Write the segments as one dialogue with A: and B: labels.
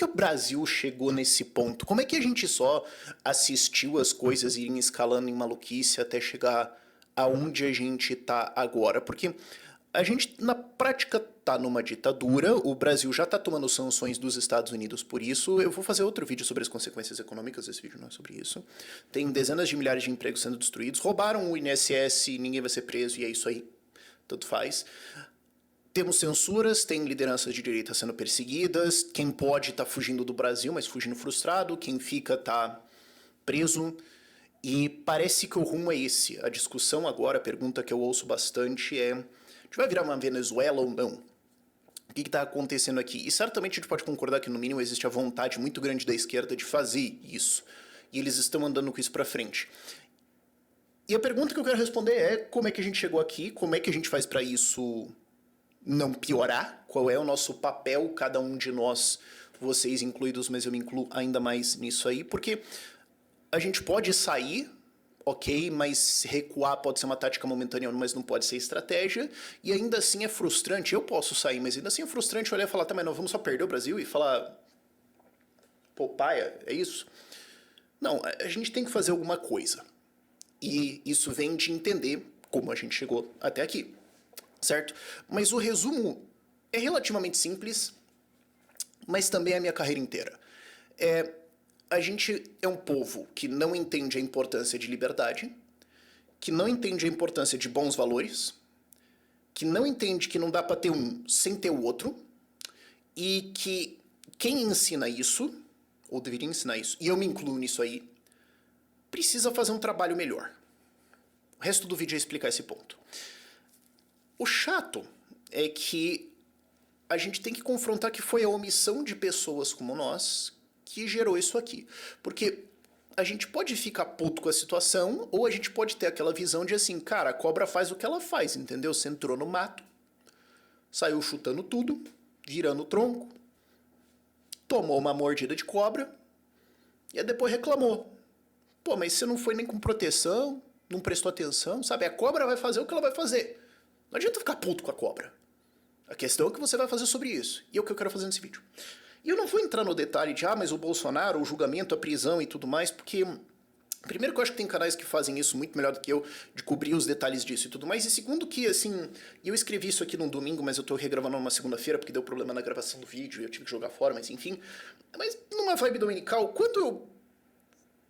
A: que o Brasil chegou nesse ponto? Como é que a gente só assistiu as coisas irem escalando em maluquice até chegar aonde a gente tá agora? Porque a gente, na prática, tá numa ditadura, o Brasil já tá tomando sanções dos Estados Unidos por isso. Eu vou fazer outro vídeo sobre as consequências econômicas, esse vídeo não é sobre isso. Tem dezenas de milhares de empregos sendo destruídos, roubaram o INSS, ninguém vai ser preso e é isso aí, tanto faz. Temos censuras, tem lideranças de direita sendo perseguidas, quem pode tá fugindo do Brasil, mas fugindo frustrado, quem fica tá preso, e parece que o rumo é esse. A discussão agora, a pergunta que eu ouço bastante é: a gente vai virar uma Venezuela ou não? O que está acontecendo aqui? E certamente a gente pode concordar que no mínimo existe a vontade muito grande da esquerda de fazer isso, e eles estão andando com isso para frente. E a pergunta que eu quero responder é: como é que a gente chegou aqui? Como é que a gente faz para isso não piorar? Qual é o nosso papel, cada um de nós, vocês incluídos, mas eu me incluo ainda mais nisso aí, porque a gente pode sair, ok, mas recuar pode ser uma tática momentânea, mas não pode ser estratégia, e ainda assim é frustrante. Eu posso sair, mas ainda assim é frustrante olhar e falar: tá, mas não vamos só perder o Brasil e falar, pô, paia, é isso? Não, a gente tem que fazer alguma coisa. E isso vem de entender como a gente chegou até aqui, certo? Mas o resumo é relativamente simples, mas também é a minha carreira inteira. A gente é um povo que não entende a importância de liberdade, que não entende a importância de bons valores, que não entende que não dá para ter um sem ter o outro, e que quem ensina isso, ou deveria ensinar isso, e eu me incluo nisso aí, precisa fazer um trabalho melhor. O resto do vídeo é explicar esse ponto. O chato é que a gente tem que confrontar que foi a omissão de pessoas como nós que gerou isso aqui. Porque a gente pode ficar puto com a situação, ou a gente pode ter aquela visão de assim, cara, a cobra faz o que ela faz, entendeu? Você entrou no mato, saiu chutando tudo, virando o tronco, tomou uma mordida de cobra, e aí depois reclamou. Pô, mas você não foi nem com proteção, não prestou atenção, sabe? A cobra vai fazer o que ela vai fazer. Não adianta ficar puto com a cobra. A questão é o que você vai fazer sobre isso. E é o que eu quero fazer nesse vídeo. E eu não vou entrar no detalhe de, mas o Bolsonaro, o julgamento, a prisão e tudo mais, porque primeiro que eu acho que tem canais que fazem isso muito melhor do que eu, de cobrir os detalhes disso e tudo mais, e segundo que, assim, eu escrevi isso aqui num domingo, mas eu tô regravando numa segunda-feira porque deu problema na gravação do vídeo e eu tive que jogar fora, mas enfim. Mas numa vibe dominical, quando eu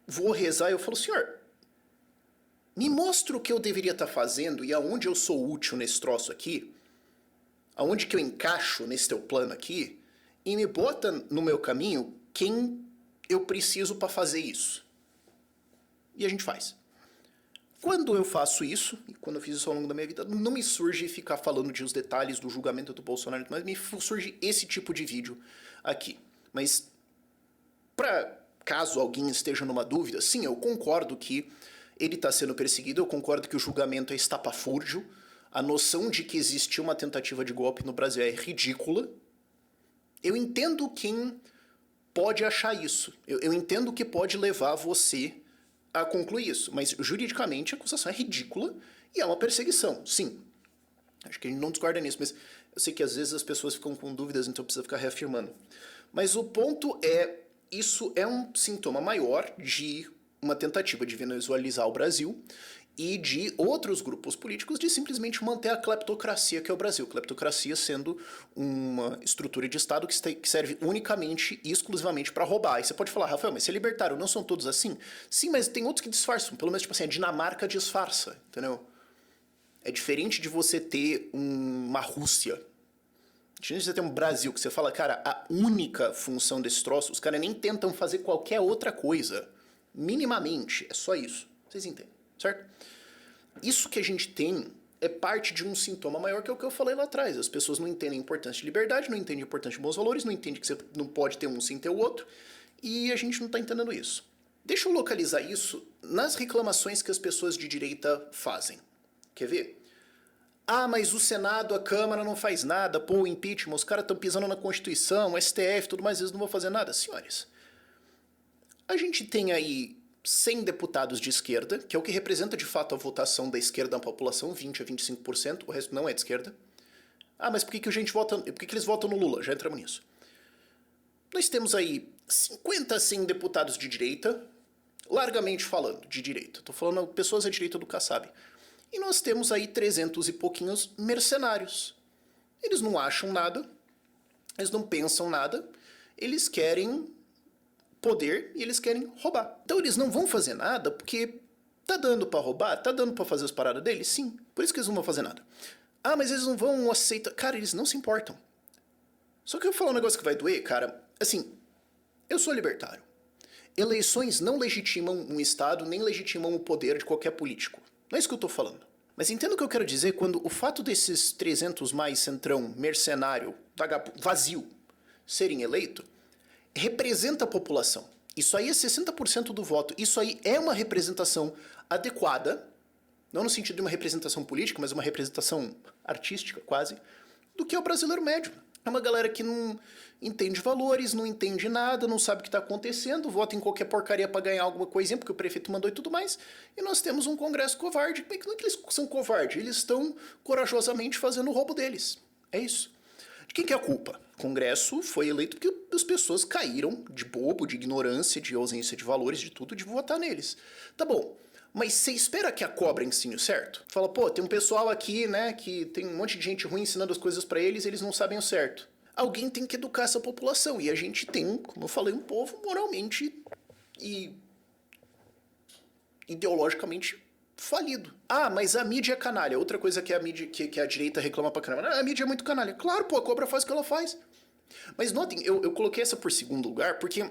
A: vou rezar, eu falo: Senhor, me mostra o que eu deveria estar fazendo e aonde eu sou útil nesse troço aqui, aonde que eu encaixo nesse teu plano aqui, e me bota no meu caminho quem eu preciso para fazer isso. E a gente faz. Quando eu faço isso, e quando eu fiz isso ao longo da minha vida, não me surge ficar falando de os detalhes do julgamento do Bolsonaro, mas me surge esse tipo de vídeo aqui. Mas, caso alguém esteja numa dúvida, sim, eu concordo que ele está sendo perseguido, eu concordo que o julgamento é estapafúrdio, a noção de que existiu uma tentativa de golpe no Brasil é ridícula. Eu entendo quem pode achar isso. Eu entendo que pode levar você a concluir isso. Mas juridicamente a acusação é ridícula e é uma perseguição, sim. Acho que a gente não discorda nisso, mas eu sei que às vezes as pessoas ficam com dúvidas, então precisa ficar reafirmando. Mas o ponto é, isso é um sintoma maior de uma tentativa de venezuelizar o Brasil e de outros grupos políticos de simplesmente manter a cleptocracia que é o Brasil. Cleptocracia sendo uma estrutura de Estado que serve unicamente e exclusivamente para roubar. E você pode falar: Rafael, mas se é libertário, não são todos assim? Sim, mas tem outros que disfarçam. Pelo menos, tipo assim, a Dinamarca disfarça, entendeu? É diferente de você ter uma Rússia. Diferente de você ter um Brasil, que você fala, cara, a única função desse troço, os caras nem tentam fazer qualquer outra coisa. Minimamente, é só isso. Vocês entendem? Certo? Isso que a gente tem é parte de um sintoma maior, que é o que eu falei lá atrás. As pessoas não entendem a importância de liberdade, não entendem a importância de bons valores, não entendem que você não pode ter um sem ter o outro, e a gente não está entendendo isso. Deixa eu localizar isso nas reclamações que as pessoas de direita fazem. Quer ver? Mas o Senado, a Câmara não faz nada, pô, o impeachment, os caras estão pisando na Constituição, o STF, tudo mais, eles não vão fazer nada. Senhores, a gente tem aí 100 deputados de esquerda, que é o que representa de fato a votação da esquerda na população, 20 a 25%, o resto não é de esquerda. Mas por que a gente vota, por que eles votam no Lula? Já entramos nisso. Nós temos aí 50 a 100 deputados de direita, largamente falando de direita. Estou falando pessoas à direita do Kassab. E nós temos aí 300 e pouquinhos mercenários. Eles não acham nada, eles não pensam nada, eles querem poder e eles querem roubar. Então eles não vão fazer nada porque tá dando pra roubar, tá dando pra fazer as paradas deles, sim. Por isso que eles não vão fazer nada. Ah, mas eles não vão aceitar. Cara, eles não se importam. Só que eu vou falar um negócio que vai doer, cara. Assim, eu sou libertário. Eleições não legitimam um Estado, nem legitimam o poder de qualquer político. Não é isso que eu tô falando. Mas entenda o que eu quero dizer quando o fato desses 300 mais centrão, mercenário, vazio, serem eleitos, representa a população. Isso aí é 60% do voto. Isso aí é uma representação adequada, não no sentido de uma representação política, mas uma representação artística, quase, do que é o brasileiro médio. É uma galera que não entende valores, não entende nada, não sabe o que está acontecendo, vota em qualquer porcaria para ganhar alguma coisinha, porque o prefeito mandou e tudo mais. E nós temos um Congresso covarde. Não é que eles são covardes, eles estão corajosamente fazendo o roubo deles. É isso. De quem que é a culpa? O Congresso foi eleito porque as pessoas caíram de bobo, de ignorância, de ausência de valores, de tudo, de votar neles. Tá bom. Mas você espera que a cobra ensine o certo? Fala, pô, tem um pessoal aqui, né, que tem um monte de gente ruim ensinando as coisas pra eles e eles não sabem o certo. Alguém tem que educar essa população. E a gente tem, como eu falei, um povo moralmente e ideologicamente falido. Ah, mas a mídia é canalha. Outra coisa que a mídia, que a direita reclama pra caramba. Ah, a mídia é muito canalha. Claro, pô, a cobra faz o que ela faz. Mas notem, eu coloquei essa por segundo lugar porque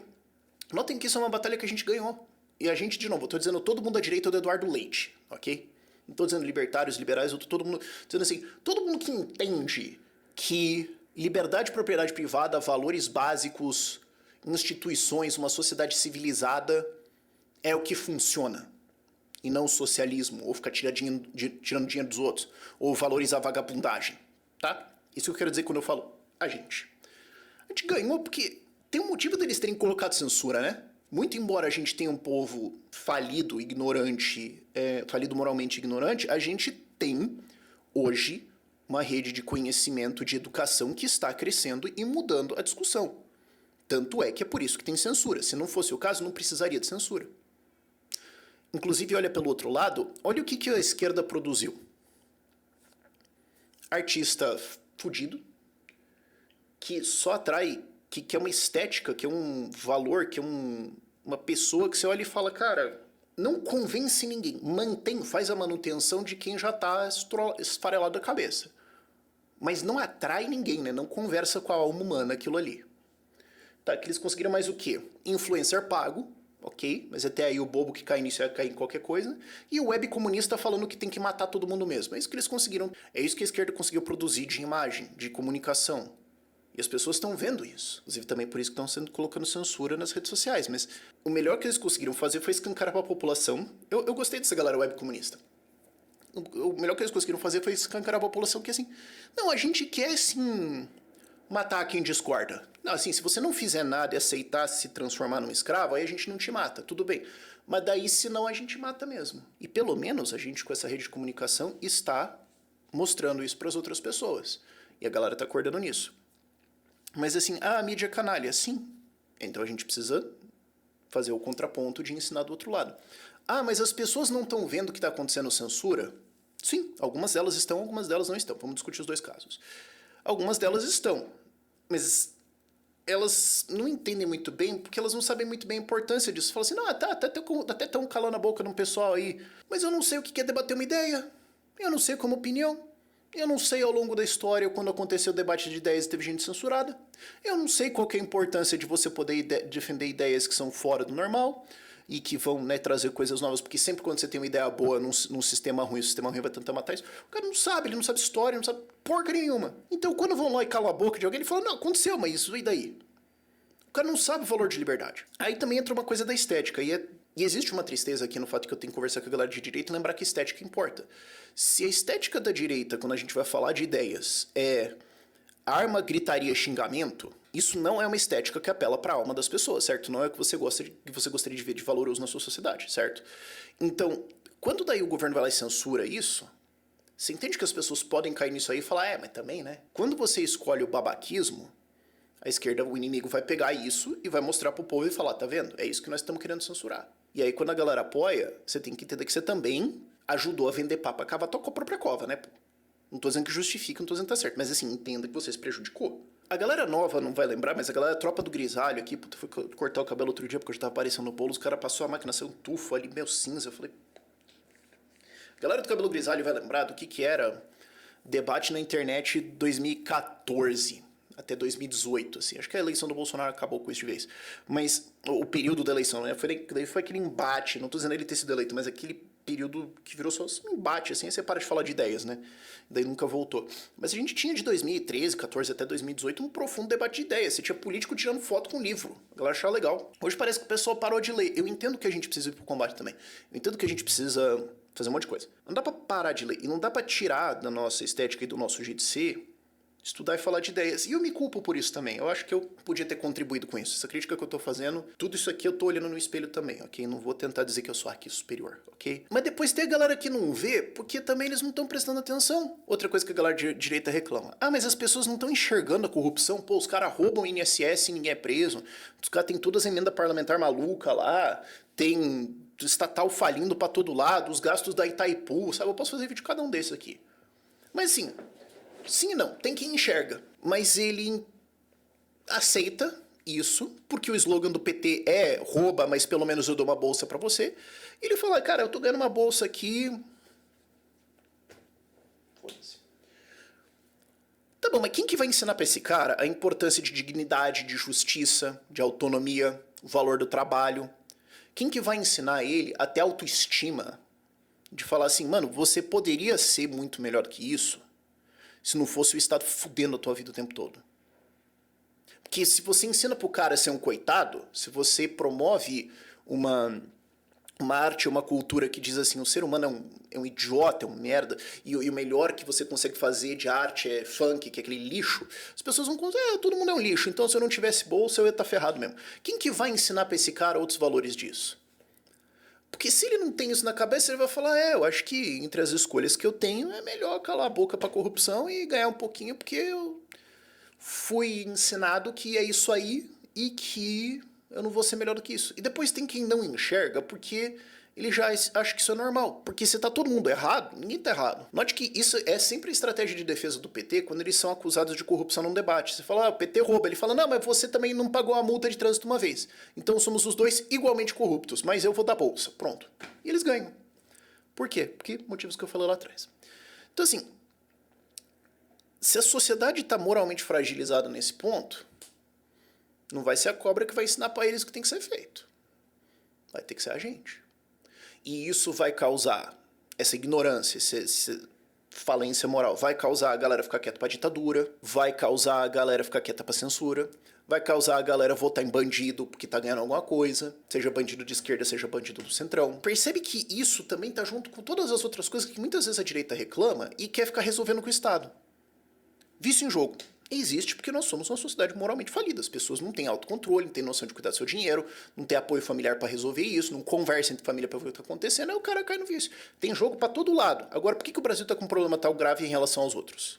A: notem que isso é uma batalha que a gente ganhou. E a gente, de novo, eu tô dizendo todo mundo à direita do Eduardo Leite, ok? Não tô dizendo libertários, liberais, eu tô todo mundo dizendo assim, todo mundo que entende que liberdade e propriedade privada, valores básicos, instituições, uma sociedade civilizada é o que funciona. E não o socialismo, ou ficar tirando dinheiro dos outros, ou valorizar a vagabundagem, tá? Isso que eu quero dizer quando eu falo a gente. A gente ganhou porque tem um motivo deles terem colocado censura, né? Muito embora a gente tenha um povo falido, ignorante, falido moralmente ignorante, a gente tem, hoje, uma rede de conhecimento, de educação que está crescendo e mudando a discussão. Tanto é que é por isso que tem censura. Se não fosse o caso, não precisaria de censura. Inclusive, olha pelo outro lado, olha o que a esquerda produziu. Artista fudido, que só atrai, que é uma estética, que é um valor, que é uma pessoa que você olha e fala, cara, não convence ninguém. Faz a manutenção de quem já está esfarelado da cabeça. Mas não atrai ninguém, né? Não conversa com a alma humana aquilo ali. Tá, que eles conseguiram mais o quê? Influencer pago, ok? Mas até aí o bobo que cai nisso vai cair em qualquer coisa. E o web comunista falando que tem que matar todo mundo mesmo. É isso que eles conseguiram. É isso que a esquerda conseguiu produzir de imagem, de comunicação. E as pessoas estão vendo isso. Inclusive também por isso que estão colocando censura nas redes sociais. Mas o melhor que eles conseguiram fazer foi escancarar para a população. Eu gostei dessa galera web comunista. O melhor que eles conseguiram fazer foi escancarar a população que assim... Não, a gente quer, assim, matar quem discorda. Não, assim, se você não fizer nada e aceitar se transformar num escravo, aí a gente não te mata, tudo bem. Mas daí, senão, a gente mata mesmo. E pelo menos a gente, com essa rede de comunicação, está mostrando isso para as outras pessoas. E a galera tá acordando nisso. Mas assim, a mídia é canalha, sim. Então a gente precisa fazer o contraponto de ensinar do outro lado. Ah, mas as pessoas não estão vendo o que está acontecendo censura? Sim, algumas delas estão, algumas delas não estão. Vamos discutir os dois casos. Algumas delas estão, mas elas não entendem muito bem, porque elas não sabem muito bem a importância disso. Falam assim, não, até tão calando a boca de um pessoal aí, mas eu não sei o que é debater uma ideia. Eu não sei como opinião. Eu não sei ao longo da história, quando aconteceu o debate de ideias e teve gente censurada. Eu não sei qual que é a importância de você poder defender ideias que são fora do normal e que vão, né, trazer coisas novas, porque sempre quando você tem uma ideia boa num sistema ruim, o sistema ruim vai tentar matar isso, o cara não sabe, ele não sabe história, não sabe porca nenhuma. Então quando vão lá e calam a boca de alguém, ele fala, não, aconteceu, mas isso e daí? O cara não sabe o valor de liberdade. Aí também entra uma coisa da estética, e existe uma tristeza aqui no fato que eu tenho que conversar com a galera de direita e lembrar que estética importa. Se a estética da direita, quando a gente vai falar de ideias, é arma, gritaria, xingamento, isso não é uma estética que apela para a alma das pessoas, certo? Não é o que você gostaria de ver de valoroso na sua sociedade, certo? Então, quando daí o governo vai lá e censura isso, você entende que as pessoas podem cair nisso aí e falar, mas também, né? Quando você escolhe o babaquismo, A esquerda, o inimigo vai pegar isso e vai mostrar pro povo e falar, tá vendo? É isso que nós estamos querendo censurar. E aí quando a galera apoia, você tem que entender que você também ajudou a vender papo a cavar tua própria cova, né? Não tô dizendo que justifica, não tô dizendo que tá certo, mas assim, entenda que você se prejudicou. A galera nova não vai lembrar, mas a galera tropa do grisalho aqui, puta, fui cortar o cabelo outro dia porque eu já tava aparecendo no bolo, os caras passou a máquina, saiu um tufo ali, meio cinza, eu falei... A galera do cabelo grisalho vai lembrar do que era debate na internet 2014 até 2018, assim. Acho que a eleição do Bolsonaro acabou com isso de vez. Mas o período da eleição, né? Foi aquele embate, não tô dizendo ele ter sido eleito, mas aquele período que virou só um embate, assim, aí você para de falar de ideias, né? Daí nunca voltou. Mas a gente tinha de 2013, 14 até 2018 um profundo debate de ideias. Você tinha político tirando foto com livro. A galera achava legal. Hoje parece que o pessoal parou de ler. Eu entendo que a gente precisa ir pro combate também. Eu entendo que a gente precisa fazer um monte de coisa. Não dá pra parar de ler. E não dá pra tirar da nossa estética e do nosso jeito de ser estudar e falar de ideias. E eu me culpo por isso também. Eu acho que eu podia ter contribuído com isso. Essa crítica que eu tô fazendo, tudo isso aqui eu tô olhando no espelho também, ok? Não vou tentar dizer que eu sou aqui superior, ok? Mas depois tem a galera que não vê, porque também eles não estão prestando atenção. Outra coisa que a galera de direita reclama. Ah, mas as pessoas não estão enxergando a corrupção. Pô, os caras roubam INSS e ninguém é preso. Os caras têm todas as emendas parlamentar maluca lá. Tem estatal falindo pra todo lado. Os gastos da Itaipu, sabe? Eu posso fazer vídeo de cada um desses aqui. Mas assim... Sim e não, tem quem enxerga, mas ele aceita isso, porque o slogan do PT é rouba, mas pelo menos eu dou uma bolsa pra você. E ele fala, cara, eu tô ganhando uma bolsa aqui... Foda-se. Tá bom, mas quem que vai ensinar pra esse cara a importância de dignidade, de justiça, de autonomia, o valor do trabalho? Quem que vai ensinar ele até autoestima? De falar assim, mano, você poderia ser muito melhor que isso se não fosse o Estado fudendo a tua vida o tempo todo. Porque se você ensina pro cara a ser um coitado, se você promove uma arte, uma cultura que diz assim, o ser humano é um idiota, é um merda, e o melhor que você consegue fazer de arte é funk, que é aquele lixo, as pessoas vão dizer, todo mundo é um lixo, então se eu não tivesse bolsa eu ia estar ferrado mesmo. Quem que vai ensinar pra esse cara outros valores disso? Porque se ele não tem isso na cabeça, ele vai falar, eu acho que entre as escolhas que eu tenho é melhor calar a boca pra corrupção e ganhar um pouquinho, porque eu fui ensinado que é isso aí e que eu não vou ser melhor do que isso. E depois tem quem não enxerga, porque ele já acha que isso é normal. Porque se tá todo mundo errado, ninguém tá errado. Note que isso é sempre a estratégia de defesa do PT quando eles são acusados de corrupção num debate. Você fala, o PT rouba. Ele fala, não, mas você também não pagou a multa de trânsito uma vez. Então somos os dois igualmente corruptos, mas eu vou dar bolsa. Pronto. E eles ganham. Por quê? Porque motivos que eu falei lá atrás. Então assim, se a sociedade tá moralmente fragilizada nesse ponto, não vai ser a cobra que vai ensinar pra eles o que tem que ser feito. Vai ter que ser a gente. E isso vai causar essa ignorância, essa falência moral. Vai causar a galera ficar quieta pra ditadura, vai causar a galera ficar quieta pra censura, vai causar a galera votar em bandido porque tá ganhando alguma coisa, seja bandido de esquerda, seja bandido do centrão. Percebe que isso também tá junto com todas as outras coisas que muitas vezes a direita reclama e quer ficar resolvendo com o Estado. Vício em jogo. Existe porque nós somos uma sociedade moralmente falida. As pessoas não têm autocontrole, não têm noção de cuidar do seu dinheiro, não têm apoio familiar pra resolver isso, não conversam entre família pra ver o que tá acontecendo, aí o cara cai no vício. Tem jogo pra todo lado. Agora, por que o Brasil tá com um problema tão grave em relação aos outros?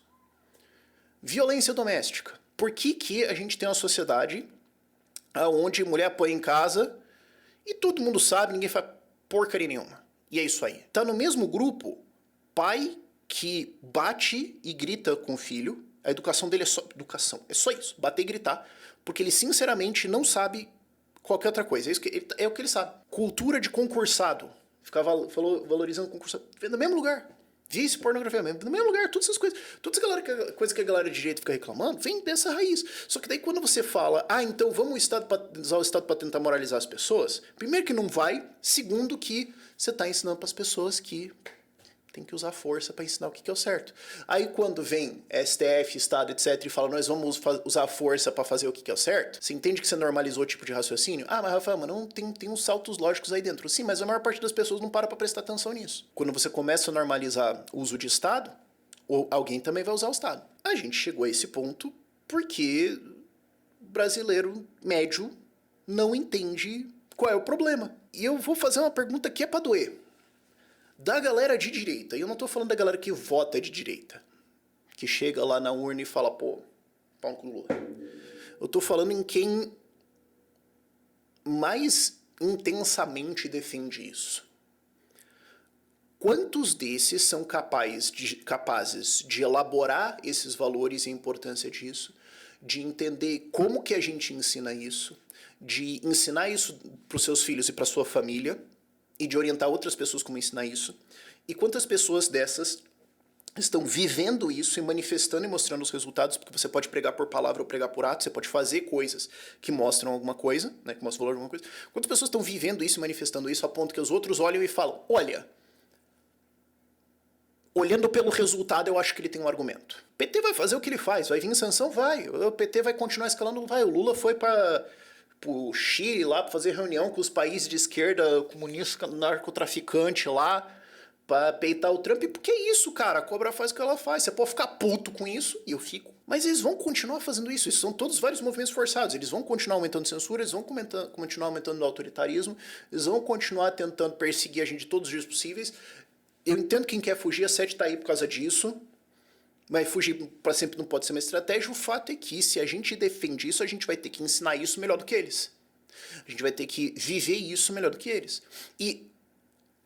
A: Violência doméstica. Por que a gente tem uma sociedade onde mulher apanha em casa e todo mundo sabe, ninguém faz porcaria nenhuma? E é isso aí. Tá no mesmo grupo pai que bate e grita com o filho. A educação dele é só educação, é só isso, bater e gritar, porque ele sinceramente não sabe qualquer outra coisa, é o que ele sabe. Cultura de concursado, ficava valorizando concursado, no mesmo lugar, vício, pornografia mesmo, no mesmo lugar, todas essas coisas, coisas que a galera de direito fica reclamando, vem dessa raiz. Só que daí quando você fala, então vamos usar o Estado para tentar moralizar as pessoas, primeiro que não vai, segundo que você está ensinando para as pessoas que tem que usar força para ensinar o que é o certo. Aí quando vem STF, Estado, etc, e fala, nós vamos usar força para fazer o que é o certo, você entende que você normalizou o tipo de raciocínio? Mas Rafael, não tem uns saltos lógicos aí dentro. Sim, mas a maior parte das pessoas não para prestar atenção nisso. Quando você começa a normalizar o uso de Estado, alguém também vai usar o Estado. A gente chegou a esse ponto porque o brasileiro médio não entende qual é o problema. E eu vou fazer uma pergunta que é para doer. Da galera de direita, e eu não tô falando da galera que vota de direita, que chega lá na urna e fala, pô, pau no Lula. Eu tô falando em quem mais intensamente defende isso. Quantos desses são capazes de elaborar esses valores e a importância disso, de entender como que a gente ensina isso, de ensinar isso para os seus filhos e para sua família, e de orientar outras pessoas como ensinar isso? E quantas pessoas dessas estão vivendo isso e manifestando e mostrando os resultados? Porque você pode pregar por palavra ou pregar por ato, você pode fazer coisas que mostram alguma coisa, né, que mostram valor de alguma coisa. Quantas pessoas estão vivendo isso e manifestando isso a ponto que os outros olham e falam, olha, olhando pelo resultado, eu acho que ele tem um argumento. O PT vai fazer o que ele faz, vai vir em sanção? Vai. O PT vai continuar escalando? Vai. O Lula foi para o Chile lá para fazer reunião com os países de esquerda, comunista, narcotraficante lá, para peitar o Trump. E por que isso, cara? A cobra faz o que ela faz. Você pode ficar puto com isso, e eu fico. Mas eles vão continuar fazendo isso. Isso são todos vários movimentos forçados. Eles vão continuar aumentando censura, eles vão continuar aumentando o autoritarismo, eles vão continuar tentando perseguir a gente de todos os jeitos possíveis. Eu entendo quem quer fugir, a Sete tá aí por causa disso, mas fugir para sempre não pode ser uma estratégia. O fato é que se a gente defende isso, a gente vai ter que ensinar isso melhor do que eles. A gente vai ter que viver isso melhor do que eles. E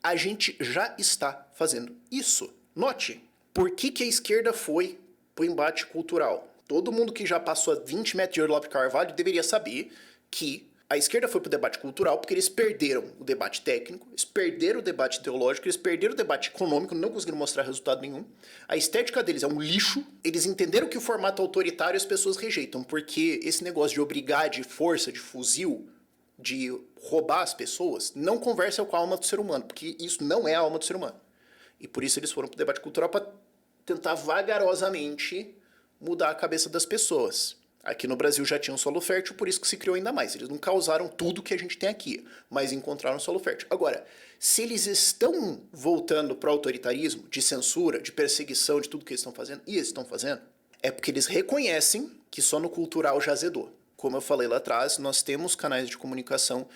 A: a gente já está fazendo isso. Note, por que a esquerda foi pro embate cultural? Todo mundo que já passou a 20 metros de Olavo de Carvalho deveria saber que a esquerda foi pro debate cultural porque eles perderam o debate técnico, eles perderam o debate ideológico, eles perderam o debate econômico, não conseguiram mostrar resultado nenhum. A estética deles é um lixo. Eles entenderam que o formato autoritário as pessoas rejeitam, porque esse negócio de obrigar, de força, de fuzil, de roubar as pessoas, não conversa com a alma do ser humano, porque isso não é a alma do ser humano. E por isso eles foram pro debate cultural para tentar vagarosamente mudar a cabeça das pessoas. Aqui no Brasil já tinha um solo fértil, por isso que se criou ainda mais. Eles não causaram tudo que a gente tem aqui, mas encontraram um solo fértil. Agora, se eles estão voltando para o autoritarismo, de censura, de perseguição, de tudo que eles estão fazendo, e eles estão fazendo, é porque eles reconhecem que só no cultural já azedou. Como eu falei lá atrás, nós temos canais de comunicação,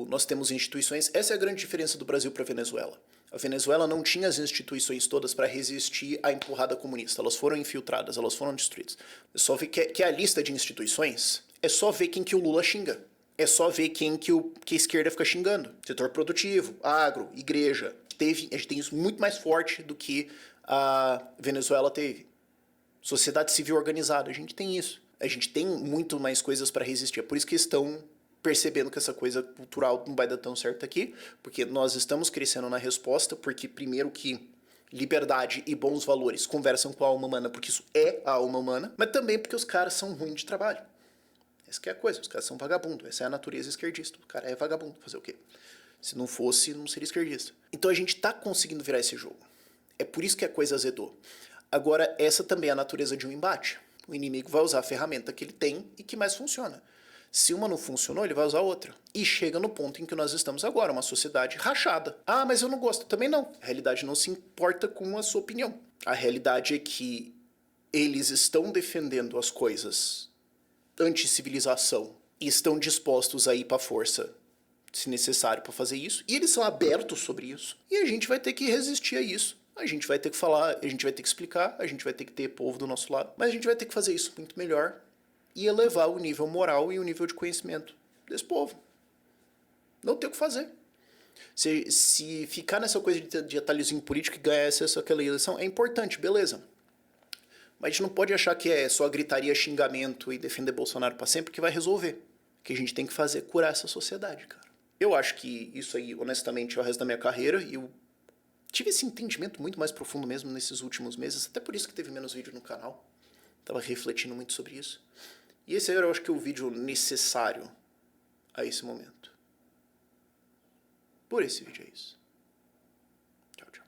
A: nós temos instituições. Essa é a grande diferença do Brasil para a Venezuela. A Venezuela não tinha as instituições todas para resistir à empurrada comunista. Elas foram infiltradas, elas foram destruídas. É só ver que a lista de instituições é só ver quem que o Lula xinga. É só ver quem que a esquerda fica xingando. Setor produtivo, agro, igreja. A gente tem isso muito mais forte do que a Venezuela teve. Sociedade civil organizada, a gente tem isso. A gente tem muito mais coisas para resistir. É por isso que estão percebendo que essa coisa cultural não vai dar tão certo aqui, porque nós estamos crescendo na resposta, porque primeiro que liberdade e bons valores conversam com a alma humana, porque isso é a alma humana, mas também porque os caras são ruins de trabalho. Essa que é a coisa, os caras são vagabundos, essa é a natureza esquerdista. O cara é vagabundo, fazer o quê? Se não fosse, não seria esquerdista. Então a gente tá conseguindo virar esse jogo. É por isso que a coisa azedou. Agora, essa também é a natureza de um embate. O inimigo vai usar a ferramenta que ele tem e que mais funciona. Se uma não funcionou, ele vai usar outra. E chega no ponto em que nós estamos agora, uma sociedade rachada. Ah, mas eu não gosto. Também não. A realidade não se importa com a sua opinião. A realidade é que eles estão defendendo as coisas anti-civilização e estão dispostos a ir para a força, se necessário, para fazer isso. E eles são abertos sobre isso. E a gente vai ter que resistir a isso. A gente vai ter que falar, a gente vai ter que explicar, a gente vai ter que ter povo do nosso lado. Mas a gente vai ter que fazer isso muito melhor e elevar o nível moral e o nível de conhecimento desse povo. Não tem o que fazer. Se ficar nessa coisa de atalhozinho político e ganhar aquela eleição, é importante, beleza. Mas a gente não pode achar que é só gritaria, xingamento e defender Bolsonaro para sempre que vai resolver. O que a gente tem que fazer é curar essa sociedade, cara. Eu acho que isso aí, honestamente, é o resto da minha carreira e eu tive esse entendimento muito mais profundo mesmo nesses últimos meses, até por isso que teve menos vídeo no canal. Tava refletindo muito sobre isso. E esse aí eu acho que é o vídeo necessário a esse momento. Por esse vídeo é isso. Tchau, tchau.